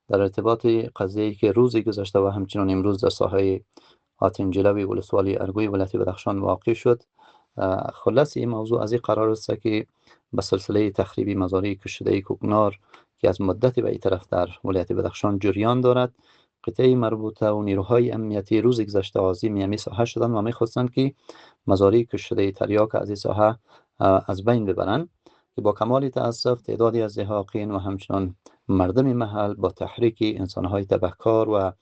در ارتباط قضیه‌ای که روزی گذشته و همچنان امروز در ساحه آتنجلوی ولسوالی ارگوی ولایت بدخشان واقع شد. خلاص این موضوع از این قرار است که به سلسله تخریبی مزارع کشیده کوکنار که از مدتی به این طرف در ولایت بدخشان جریان دارد، قطعه مربوطه و نیروهای امنیتی روز گذشته عازم یمی ساحه شدند و می‌خواستند که مزارع کشیده تریاک از این ساحه از بین ببرند، که با کمال تأسف تعدادی از زحاقین و همچنان مردم محل با تحریک انسان‌های تبهکار و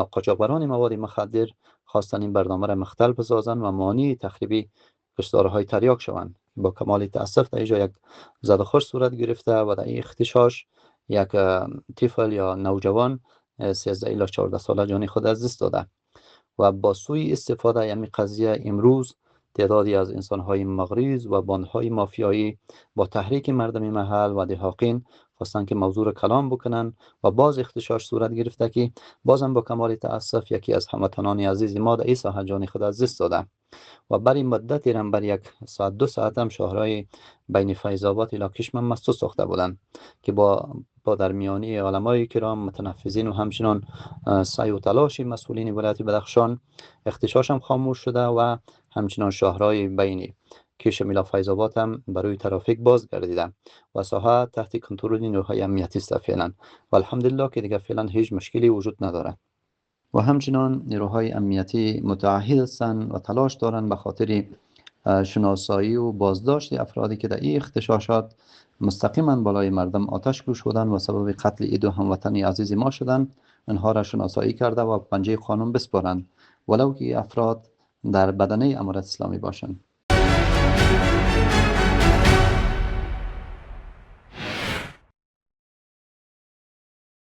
قاچاقبران مواد مخدر خواستن این برنامه را مختل بسازند و مانع تخریبی کشتارهای تریاک شوند. با کمال تأسف در اینجا یک زد و خورد صورت گرفته و در این اختشاش یک طفل یا نوجوان 13 الی 14 ساله جان خود از دست داده و با سوی استفاده یعنی قضیه امروز تعدادی از انسان‌های مغریض و باندهای مافیایی با تحریک مردم محل و دهاقین خواستن که موضوع را کلام بکنن و باز اختشاش صورت گرفته که بازم با کمال تأسف یکی از هموطنان عزیز ما در این ساحه جان خود از دست داده و برای مدتی هم بر یک ساعت دو ساعت هم شهرهای بین فیض‌آباد الی کشمن مسدود ساخته بودند که با در میانی علمای کرام متنفذین و همچنان سعی و تلاش مسئولین ولایت بدخشان اختشاش هم خاموش شده و همچنان شهرهای بین کشم الی فیض‌آباد هم برای ترافیک باز گردیده و ساحه تحت کنترل نیروهای امنیتی است فعلا و الحمدلله که دیگه فعلا هیچ مشکلی وجود نداره و همچنان نیروهای امنیتی متعهد هستند و تلاش دارند به خاطر شناسایی و بازداشت افرادی که در این اختشاشات مستقیما بالای مردم آتش کش شدند و سبب قتل این دو هموطن عزیز ما شدند، آنها را شناسایی کرده و پنجه قانون بسپارند ولو که افراد در بدنه امارت اسلامی باشند.